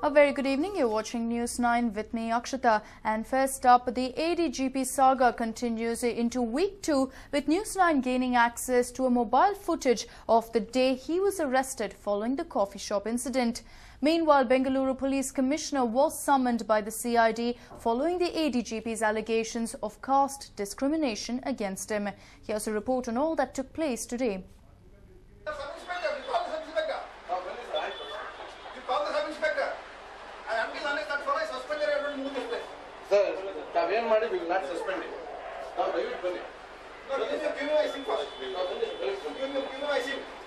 A very good evening. You're watching News 9 with me, Akshata. And first up, the ADGP saga continues into week 2 with News 9 gaining access to a mobile footage of the day he was arrested following the coffee shop incident. Meanwhile, Bengaluru Police Commissioner was summoned by the CID following the ADGP's allegations of caste discrimination against him. Here's a report on all that took place today.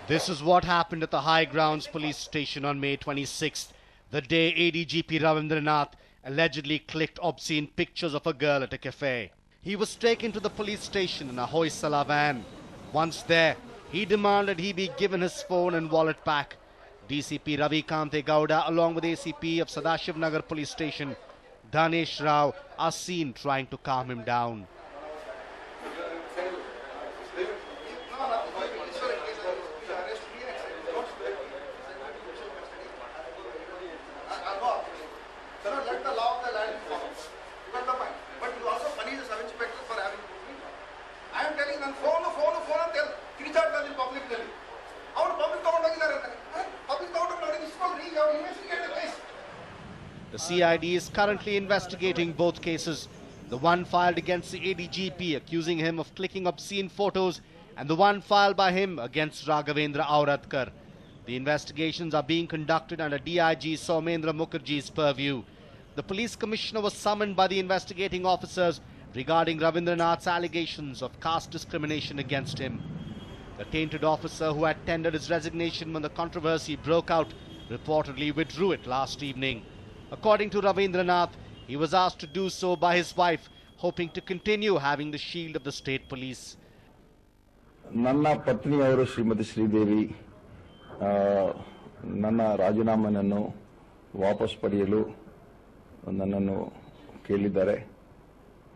This is what happened at the High Grounds police station on May 26th, the day ADGP Ravindranath allegedly clicked obscene pictures of a girl at a cafe. He was taken to the police station in a Hoysala van. Once there, he demanded he be given his phone and wallet back. DCP Ravi Kante Gowda along with ACP of Sadashiv Nagar police station, Dhanesh Rao, are seen trying to calm him down. The CID is currently investigating both cases, the one filed against the ADGP accusing him of clicking obscene photos and the one filed by him against Raghavendra Auradkar. The investigations are being conducted under DIG Soumendra Mukherjee's purview. The police commissioner was summoned by the investigating officers regarding Ravindranath's allegations of caste discrimination against him. The tainted officer who had tendered his resignation when the controversy broke out reportedly withdrew it last evening. According to Ravindranath, he was asked to do so by his wife, hoping to continue having the shield of the state police. Nanna patni avaru Srimati Sridevi ನನ್ನ ರಾಜೀನಾಮೆಯನ್ನು ವಾಪಸ್ ಪಡೆಯಲು ನನ್ನನ್ನು ಕೇಳಿದ್ದಾರೆ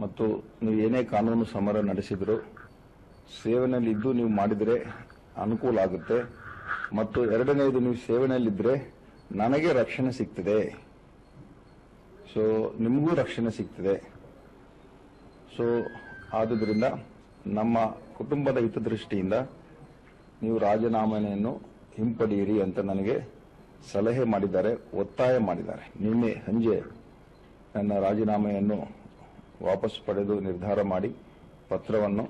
ಮತ್ತು ನೀವು ಏನೇ ಕಾನೂನು ಸಮರ ನಡೆಸಿದರೂ ಸೇವೆಯಲ್ಲಿ ಇದ್ದು ನೀವು ಮಾಡಿದರೆ ಅನುಕೂಲ ಆಗುತ್ತೆ ಮತ್ತು ಎರಡನೇದು ನೀವು ಸೇವೆಯಲ್ಲಿ ಇದ್ದರೆ ನನಗೆ ರಕ್ಷಣೆ ಸಿಗ್ತದೆ ಸೊ ನಿಮಗೂ ರಕ್ಷಣೆ ಸಿಗ್ತದೆ ಸೊ ಆದುದರಿಂದ ನಮ್ಮ ಕುಟುಂಬದ ಹಿತದೃಷ್ಟಿಯಿಂದ ನೀವು ರಾಜೀನಾಮೆಯನ್ನು ಹಿಂಪಡೆಯಿರಿ ಅಂತ ನನಗೆ ಸಲಹೆ ಮಾಡಿದ್ದಾರೆ ಒತ್ತಾಯ ಮಾಡಿದ್ದಾರೆ ನಿನ್ನೆ ಸಂಜೆ ನನ್ನ ರಾಜೀನಾಮೆಯನ್ನು ವಾಪಸ್ ಪಡೆದು ನಿರ್ಧಾರ ಮಾಡಿ ಪತ್ರವನ್ನು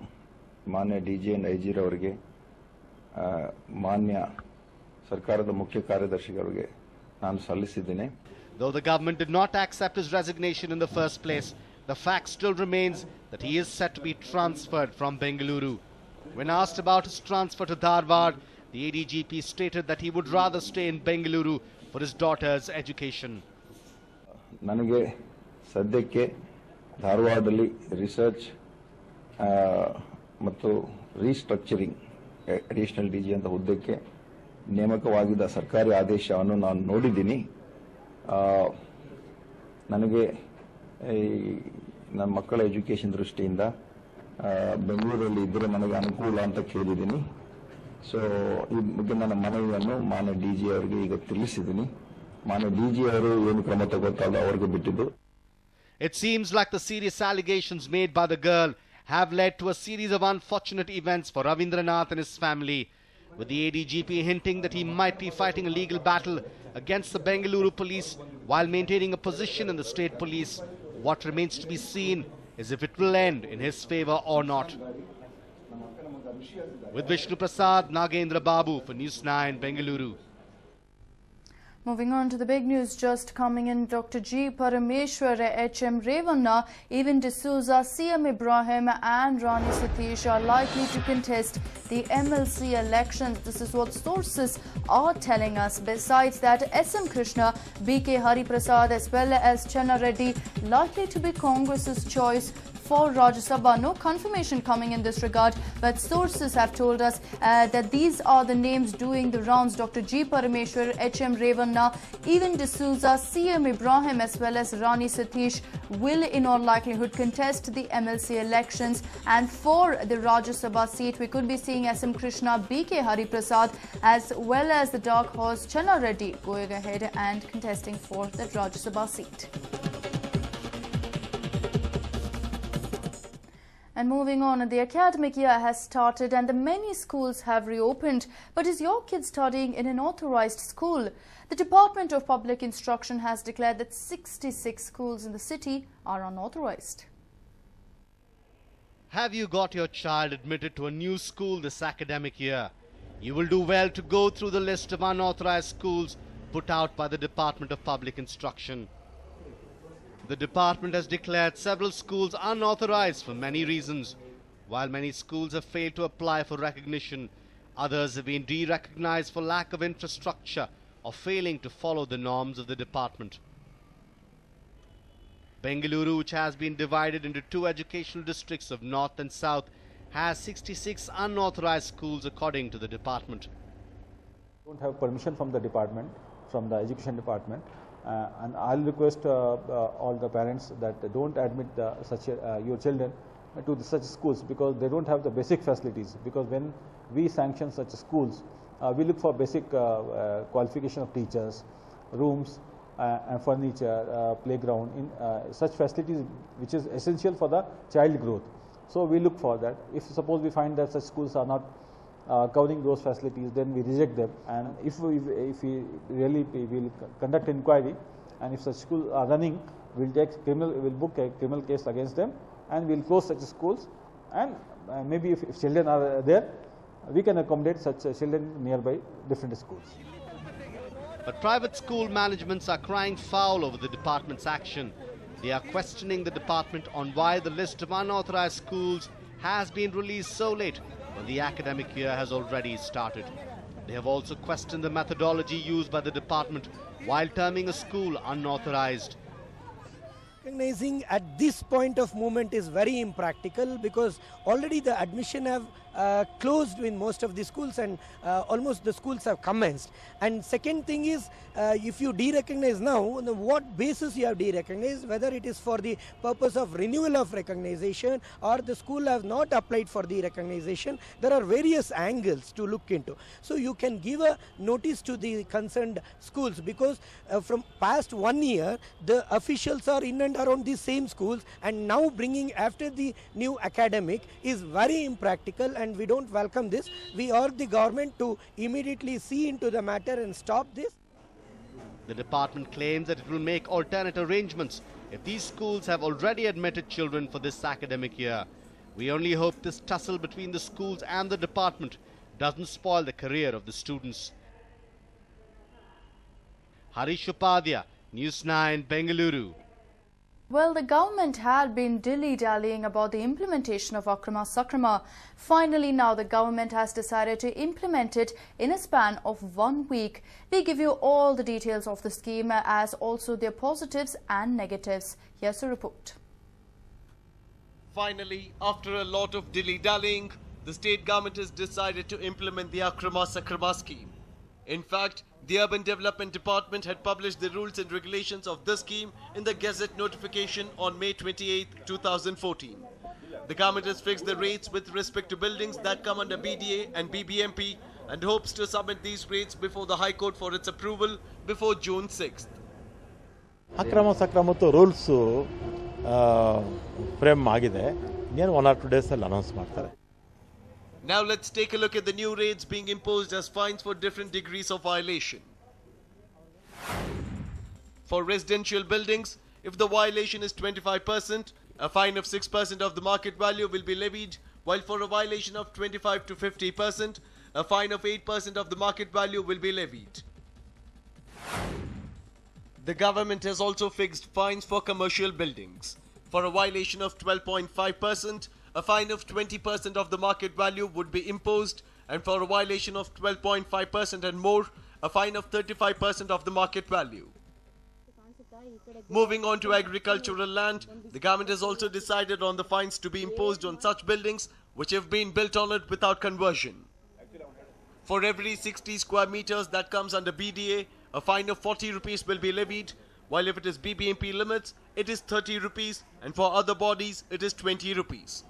ಮಾನ್ಯ ಡಿಜಿ ಅಂಡ್ ಐಜಿ ರವರಿಗೆ ಮಾನ್ಯ ಸರ್ಕಾರದ ಮುಖ್ಯ ಕಾರ್ಯದರ್ಶಿಗಳಿಗೆ ನಾನು ಸಲ್ಲಿಸಿದ್ದೇನೆ. Though the government did not accept his resignation in the first place, the fact still remains that he is set to be transferred from Bengaluru. When asked about his transfer to Dharwad, the ADGP stated that he would rather stay in Bengaluru for his daughter's education. ನನಗೆ ಸದ್ಯಕ್ಕೆ ಧಾರವಾಡದಲ್ಲಿ research ಮತ್ತು restructuring additional DG ಅಂತ ಹುದ್ದೆಗೆ ನೇಮಕವಾಗಿದ್ದ ಸರ್ಕಾರಿ ಆದೇಶವನ್ನು ನಾನು ನೋಡಿದ್ದೀನಿ. ನನಗೆ ನನ್ನ ಮಕ್ಕಳ ಎಜುಕೇಷನ್ ದೃಷ್ಟಿಯಿಂದ ಬೆಂಗಳೂರಲ್ಲಿ ಇದ್ದರೆ ನನಗೆ ಅನುಕೂಲ ಅಂತ ಕೇಳಿದ್ದೀನಿ. ಸೊ ಈ ಬಗ್ಗೆ ನನ್ನ ಮನವಿಯನ್ನು ಮಾನ್ಯ ಡಿಜಿ ಅವರಿಗೆ ಈಗ ತಿಳಿಸಿದ್ದೀನಿ. ಮಾನ್ಯ ಡಿಜಿ ಅವರು ಏನು ಕ್ರಮ ತಗೋತಾರೋ ಅವರಿಗೆ ಬಿಟ್ಟಿದ್ದು. It seems like the serious allegations made by the girl have led to a series of unfortunate events for Ravindranath and his family, with the ADGP hinting that he might be fighting a legal battle against the Bengaluru police while maintaining a position in the state police. What remains to be seen is if it will end in his favor or not. With Vishnu Prasad, Nagendra Babu for News 9, Bengaluru. Moving on to the big news just coming in, Dr. G. Parameshwar, H.M. Revanna, even D'Souza, CM Ibrahim and Rani Satish are likely to contest the MLC elections. This is what sources are telling us. Besides that, S.M. Krishna, B.K. Hari Prasad as well as Channa Reddy likely to be Congress's choice for Rajya Sabha. No confirmation coming in this regard, but sources have told us that these are the names doing the rounds. Dr. G. Parameshwar, H.M. Revanna, even D'Souza, C.M. Ibrahim as well as Rani Satish will in all likelihood contest the MLC elections. And for the Rajya Sabha seat, we could be seeing S.M. Krishna, B.K. Hariprasad as well as the dark horse Channa Reddy going ahead and contesting for the Rajya Sabha seat. And moving on, the academic year has started and the many schools have reopened. But is your kid studying in an authorized school? The Department of Public Instruction has declared that 66 schools in the city are unauthorized. Have you got your child admitted to a new school this academic year? You will do well to go through the list of unauthorized schools put out by the Department of Public Instruction. The department has declared several schools unauthorized for many reasons. While many schools have failed to apply for recognition, others have been de-recognized for lack of infrastructure or failing to follow the norms of the department. Bengaluru, which has been divided into two educational districts of North and South, has 66 unauthorized schools according to the department. Don't have permission from the department, from the education department, and I'll request all the parents that don't admit your children to such schools because they don't have the basic facilities. Because when we sanction such schools, we look for basic qualification of teachers, rooms, and furniture, playground, in such facilities which is essential for the child growth. So we look for that. If suppose we find that such schools are not covering those facilities, then we reject them. And if we really will conduct inquiry, and if such schools are running, we'll book a criminal case against them, and we'll close such schools. And maybe if children are there, we can accommodate such children nearby different schools. But private school managements are crying foul over the department's action. They are questioning the department on why the list of unauthorized schools has been released so late when the academic year has already started. They have also questioned the methodology used by the department while terming a school unauthorized. Recognizing at this point of movement is very impractical because already the admission have closed in most of the schools and almost the schools have commenced. And second thing is, if you de-recognize now, on what basis you have de-recognized, whether it is for the purpose of renewal of recognition or the school have not applied for the recognition, there are various angles to look into. So you can give a notice to the concerned schools because from past 1 year, the officials are in and around the same schools, and now bringing after the new academic is very impractical, and we don't welcome this. We urge the government to immediately see into the matter and stop this. The department claims that it will make alternate arrangements if these schools have already admitted children for this academic year. We only hope this tussle between the schools and the department doesn't spoil the career of the students. Harish Upadhyay, News 9, Bengaluru. Well, the government had been dilly-dallying about the implementation of Akrama Sakrama. Finally, now the government has decided to implement it in a span of 1 week. We give you all the details of the scheme as also their positives and negatives. Here's a report. Finally, after a lot of dilly-dallying, the state government has decided to implement the Akrama Sakrama scheme. In fact, the Urban Development Department had published the rules and regulations of this scheme in the Gazette notification on May 28, 2014. The government has fixed the rates with respect to buildings that come under BDA and BBMP and hopes to submit these rates before the High Court for its approval before June 6th. ಅಕ್ರಮ ಸಕ್ರಮತ್ತು rules frame ಆಗಿದೆ ಇನ್ನೇನು 1 or 2 days ಅಲ್ಲಿ announce ಮಾಡ್ತಾರೆ. Now let's take a look at the new rates being imposed as fines for different degrees of violation. For residential buildings, if the violation is 25%, a fine of 6% of the market value will be levied, while for a violation of 25 to 50%, a fine of 8% of the market value will be levied. The government has also fixed fines for commercial buildings. For a violation of 12.5%, a fine of 20% of the market value would be imposed, and for a violation of 12.5% and more, a fine of 35% of the market value. Moving on to agricultural land, the government has also decided on the fines to be imposed on such buildings which have been built on it without conversion. For every 60 square meters that comes under BDA, a fine of 40 rupees will be levied, while if it is BBMP limits, it is 30 rupees, and for other bodies, it is 20 rupees.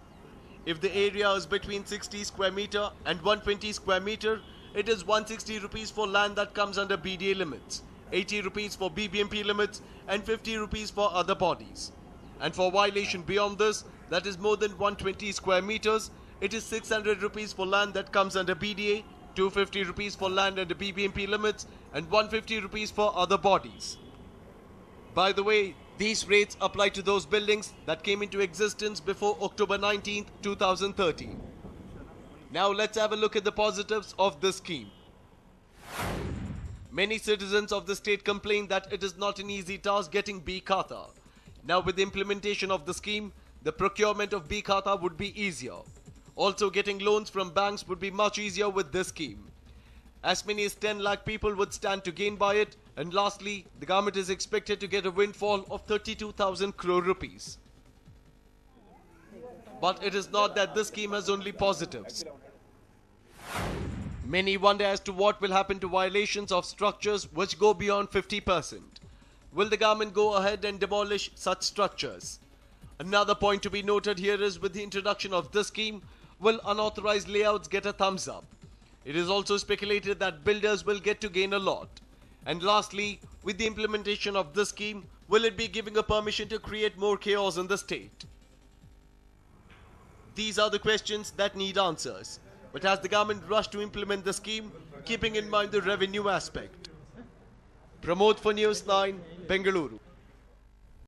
If the area is between 60 square meter and 120 square meter, it is 160 rupees for land that comes under BDA limits, 80 rupees for BBMP limits, and 50 rupees for other bodies. And for violation beyond this, that is more than 120 square meters, it is 600 rupees for land that comes under BDA, 250 rupees for land under BBMP limits, and 150 rupees for other bodies. By the way, these rates apply to those buildings that came into existence before October 19, 2013. Now let's have a look at the positives of this scheme. Many citizens of the state complain that it is not an easy task getting B-Khata. Now with the implementation of the scheme, the procurement of B-Khata would be easier. Also getting loans from banks would be much easier with this scheme. As many as 10 lakh people would stand to gain by it. And lastly, the government is expected to get a windfall of 32,000 crore rupees. But it is not that this scheme has only positives. Many wonder as to what will happen to violations of structures which go beyond 50%. Will the government go ahead and demolish such structures? Another point to be noted here is with the introduction of this scheme, will unauthorized layouts get a thumbs up? It is also speculated that builders will get to gain a lot. And lastly, with the implementation of this scheme, will it be giving a permission to create more chaos in the state? These are the questions that need answers. But has the government rushed to implement the scheme, keeping in mind the revenue aspect? Pramod for News 9, Bengaluru.